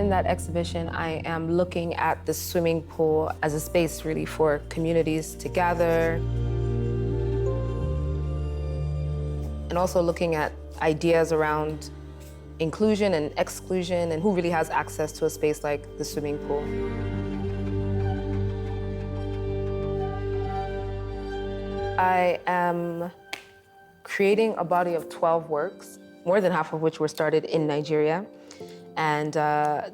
in that exhibition, I am looking at the swimming pool as a space really for communities to gather. And also looking at ideas around inclusion and exclusion and who really has access to a space like the swimming pool. I am creating a body of 12 works, more than half of which were started in Nigeria. And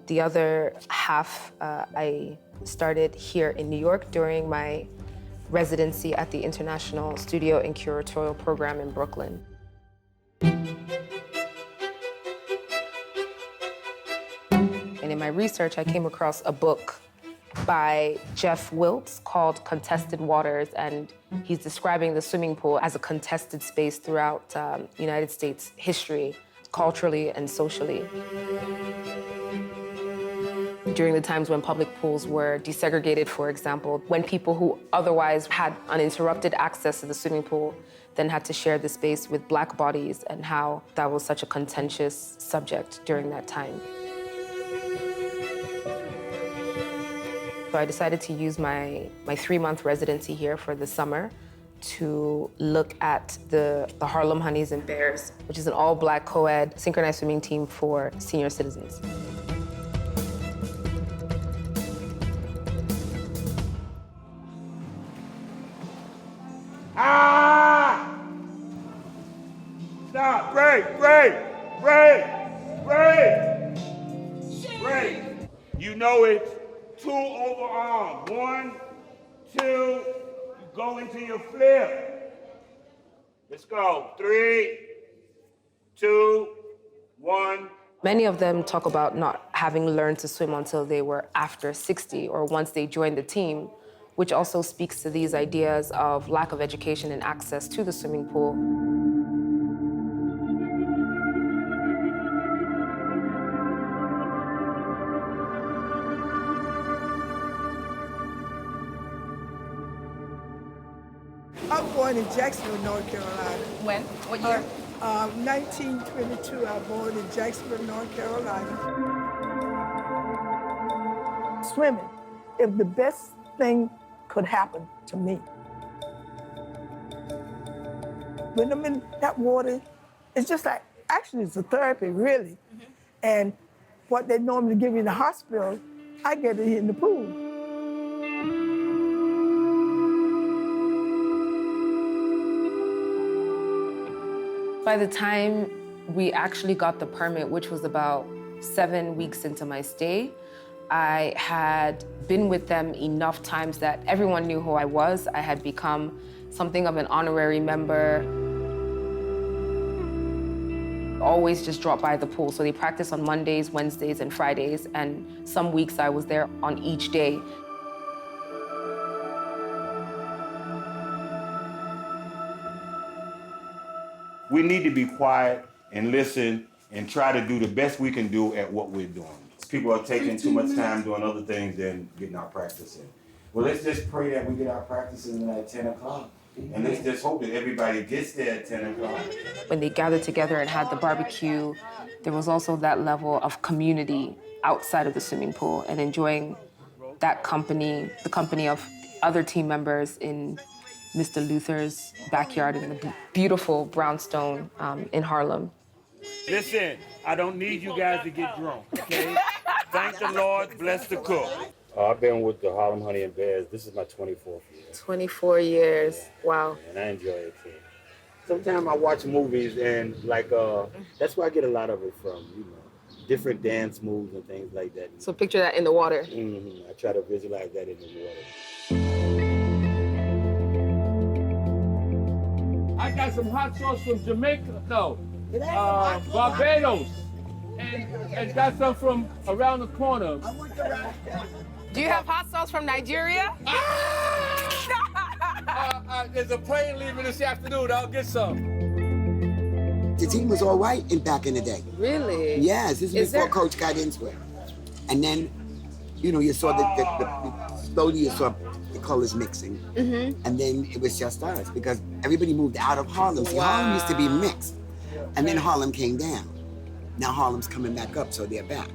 the other half I started here in New York during my residency at the International Studio and Curatorial Program in Brooklyn. And in my research, I came across a book by Jeff Wiltz called Contested Waters, and he's describing the swimming pool as a contested space throughout United States history, culturally and socially. During the times when public pools were desegregated, for example, when people who otherwise had uninterrupted access to the swimming pool then had to share the space with Black bodies, and how that was such a contentious subject during that time. So I decided to use my 3-month residency here for the summer to look at the Harlem Honeys and Bears, which is an all-Black co-ed synchronized swimming team for senior citizens. Ah! Stop! Break! You know it. 2 overarm. 1, 2. You go into your flip. Let's go. 3, 2, 1. Many of them talk about not having learned to swim until they were after 60 or once they joined the team, which also speaks to these ideas of lack of education and access to the swimming pool. I was born in Jacksonville, North Carolina. When? What year? 1922, I was born in Jacksonville, North Carolina. Swimming is the best thing could happen to me. When I'm in that water, it's just like, actually it's a therapy, really. And what they normally give you in the hospital, I get it in the pool. By the time we actually got the permit, which was about 7 weeks into my stay, I had been with them enough times that everyone knew who I was. I had become something of an honorary member. Always just drop by the pool. So they practice on Mondays, Wednesdays, and Fridays, and some weeks I was there on each day. We need to be quiet and listen and try to do the best we can do at what we're doing. People are taking too much time doing other things than getting our practice in. Well, let's just pray that we get our practice in at 10 o'clock. And let's just hope that everybody gets there at 10 o'clock. When they gathered together and had the barbecue, there was also that level of community outside of the swimming pool and enjoying that company, the company of other team members in Mr. Luther's backyard in the beautiful brownstone in Harlem. Listen, I don't need you guys to get drunk, okay? Thank the Lord, bless the cook. I've been with the Harlem Honey and Bears. This is my 24th year. 24 years, wow. And I enjoy it too. Sometimes I watch movies and that's where I get a lot of it from, different dance moves and things like that. So picture that in the water. Mm-hmm. I try to visualize that in the water. I got some hot sauce from Jamaica, Barbados, and got some from around the corner. Do you have hot sauce from Nigeria? There's a plane leaving this afternoon. I'll get some. The team was all right back in the day. Really? Yes, this is before Coach got into it. And then, you saw slowly you saw the colors mixing. Mm-hmm. And then it was just us because everybody moved out of Harlem. See, Harlem used to be mixed. And then Harlem came down. Now Harlem's coming back up, so they're back.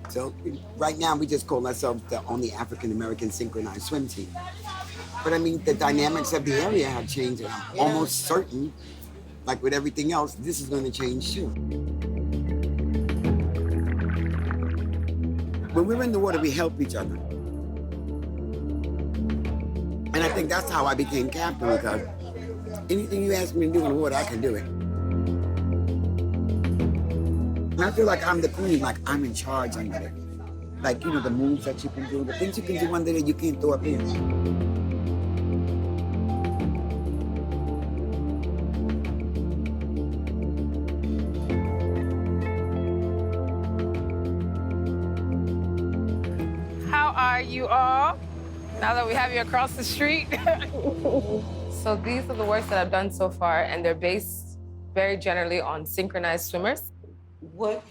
So right now we just call ourselves the only African American synchronized swim team. But I mean, the dynamics of the area have changed, and I'm almost certain, like with everything else, this is going to change too. When we're in the water, we help each other. And I think that's how I became captain, because anything you ask me to do in the water, I can do it. And I feel like I'm the queen, like I'm in charge under it. Like, you know, the moves that you can do, the things you can do under there, you can't throw up here. How are you all? Now that we have you across the street. So these are the works that I've done so far, and they're based very generally on synchronized swimmers. What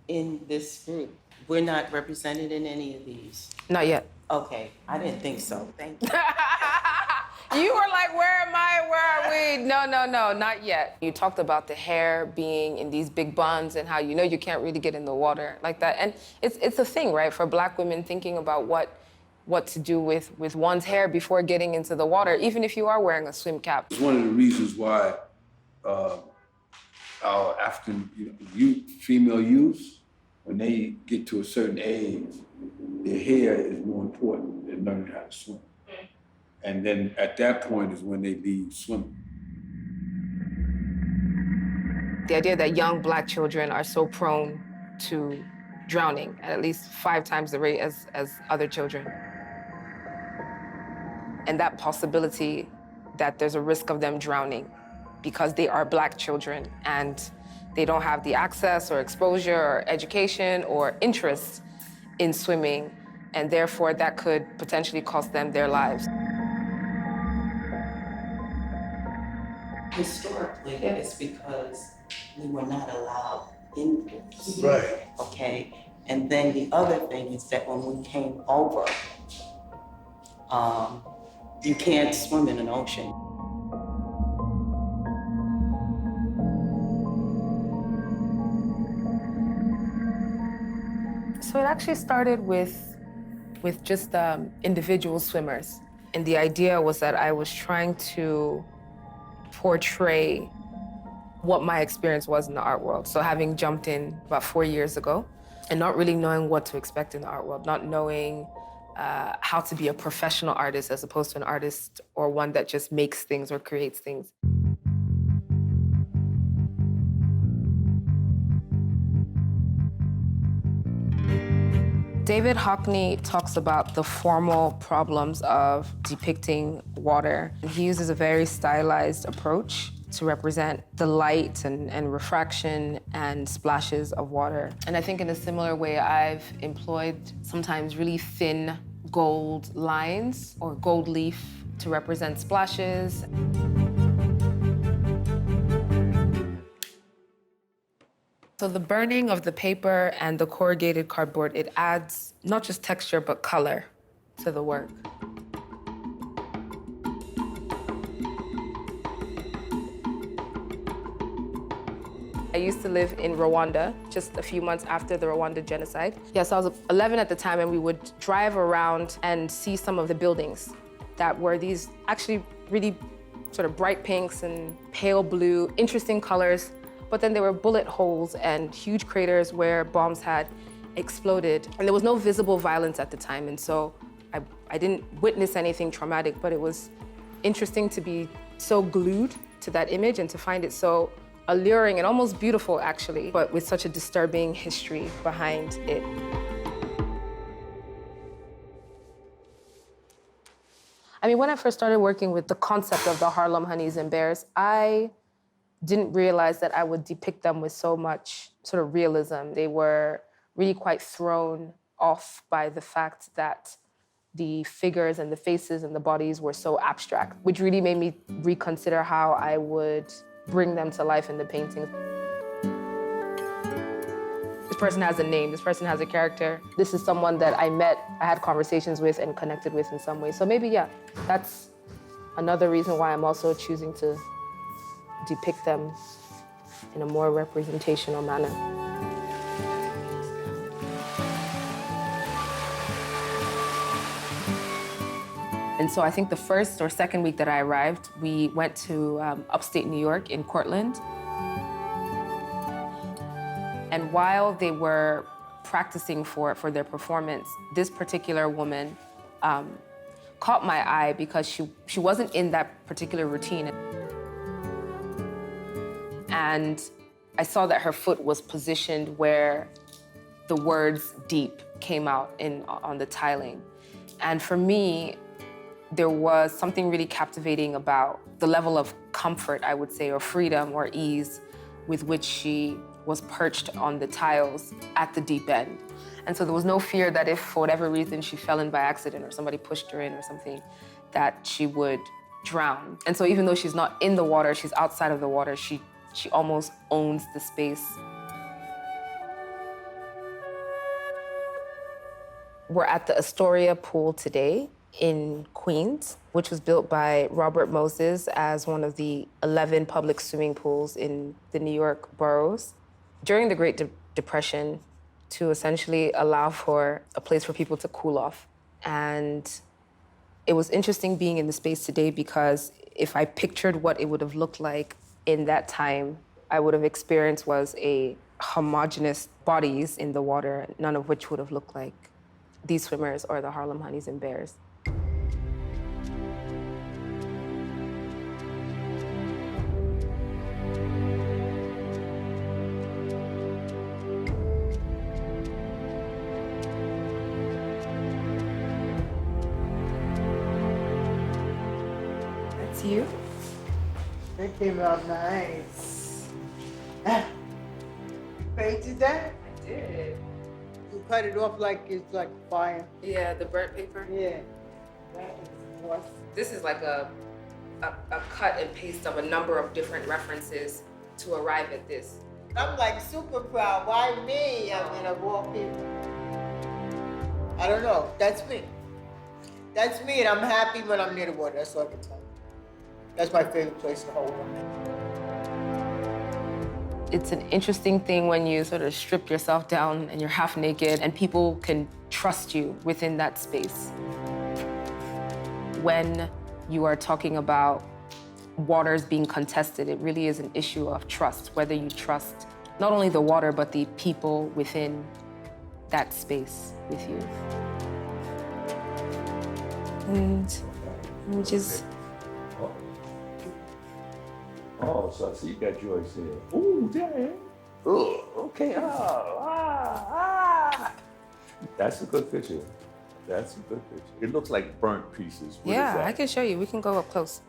in this group? We're not represented in any of these. Not yet. Okay, I didn't think so. Thank you. You were like, where am I? Where are we? No, not yet. You talked about the hair being in these big buns and how you know you can't really get in the water like that. And it's a thing, right, for Black women thinking about what to do with one's hair before getting into the water, even if you are wearing a swim cap. It's one of the reasons why our African youth, female youths, when they get to a certain age, their hair is more important than learning how to swim. And then at that point is when they leave swimming. The idea that young Black children are so prone to drowning at least 5 times the rate as other children. And that possibility that there's a risk of them drowning because they are Black children and they don't have the access or exposure or education or interest in swimming, and therefore that could potentially cost them their lives. Historically, it's because we were not allowed in this. Right. Okay, and then the other thing is that when we came over, you can't swim in an ocean. So it actually started with just individual swimmers. And the idea was that I was trying to portray what my experience was in the art world. So having jumped in about 4 years ago and not really knowing what to expect in the art world, not knowing how to be a professional artist as opposed to an artist or one that just makes things or creates things. David Hockney talks about the formal problems of depicting water. He uses a very stylized approach to represent the light and refraction and splashes of water. And I think in a similar way, I've employed sometimes really thin gold lines or gold leaf to represent splashes. So the burning of the paper and the corrugated cardboard, it adds not just texture, but color to the work. I used to live in Rwanda just a few months after the Rwanda genocide. Yes, I was 11 at the time, and we would drive around and see some of the buildings that were these actually really sort of bright pinks and pale blue, interesting colors. But then there were bullet holes and huge craters where bombs had exploded. And there was no visible violence at the time. And so I didn't witness anything traumatic, but it was interesting to be so glued to that image and to find it so alluring and almost beautiful, actually, but with such a disturbing history behind it. I mean, when I first started working with the concept of the Harlem Honeys and Bears, I didn't realize that I would depict them with so much sort of realism. They were really quite thrown off by the fact that the figures and the faces and the bodies were so abstract, which really made me reconsider how I would bring them to life in the paintings. This person has a name, this person has a character. This is someone that I met, I had conversations with and connected with in some way. So maybe, yeah, that's another reason why I'm also choosing to depict them in a more representational manner. And so I think the first or second week that I arrived, we went to upstate New York in Cortland. And while they were practicing for their performance, this particular woman caught my eye because she wasn't in that particular routine. And I saw that her foot was positioned where the words deep came out on the tiling. And for me, there was something really captivating about the level of comfort, I would say, or freedom or ease with which she was perched on the tiles at the deep end. And so there was no fear that if, for whatever reason, she fell in by accident or somebody pushed her in or something, that she would drown. And so even though she's not in the water, she's outside of the water, she almost owns the space. We're at the Astoria pool today in Queens, which was built by Robert Moses as one of the 11 public swimming pools in the New York boroughs. During the Great Depression, to essentially allow for a place for people to cool off. And it was interesting being in the space today because if I pictured what it would have looked like in that time, I would have experienced was a homogeneous bodies in the water, none of which would have looked like these swimmers or the Harlem Honeys and Bears. That's you? That came out nice. Painted that? I did. You cut it off like it's like fire. Yeah, the burnt paper. Yeah. That was This is like a cut and paste of a number of different references to arrive at this. I'm like super proud. Why me? I mean, of all people. I don't know. That's me. That's me, and I'm happy when I'm near the water. That's all I can tell you. That's my favorite place in the whole world. It's an interesting thing when you sort of strip yourself down and you're half naked and people can trust you within that space. When you are talking about waters being contested, it really is an issue of trust, whether you trust not only the water, but the people within that space with you. And we just... Oh, so I see you got Joyce here. Ooh, dang. Oh, okay. That's a good picture. That's a good picture. It looks like burnt pieces. What is Yeah, that? I can show you. We can go up close.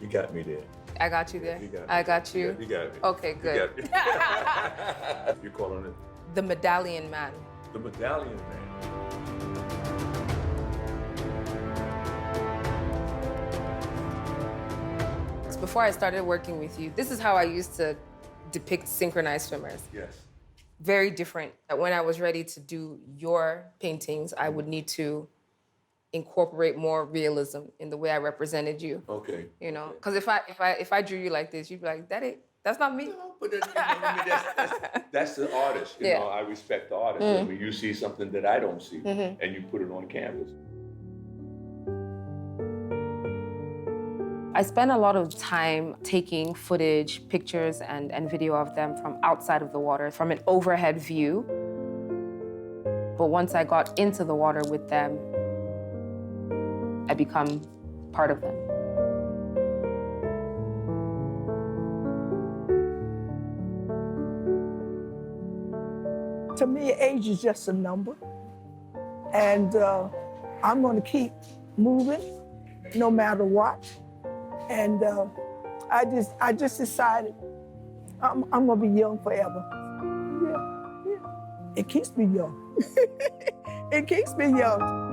You got me there. I got you there. You got me. I got you. You got me. Okay, good. You got me. You're calling it The Medallion Man. the Medallion Man. Before I started working with you, this is how I used to depict synchronized swimmers. Yes. Very different. When I was ready to do your paintings, I would need to incorporate more realism in the way I represented you. Okay. You know, because if I drew you like this, you'd be like, that's not me. No, but that's the artist. You Yeah. know, I respect the artist. I mean, you see something that I don't see, and you put it on canvas. I spent a lot of time taking footage, pictures, and video of them from outside of the water, from an overhead view. But once I got into the water with them, I become part of them. To me, age is just a number. And I'm gonna keep moving no matter what. And I just decided I'm gonna be young forever. Yeah. It keeps me young. It keeps me young.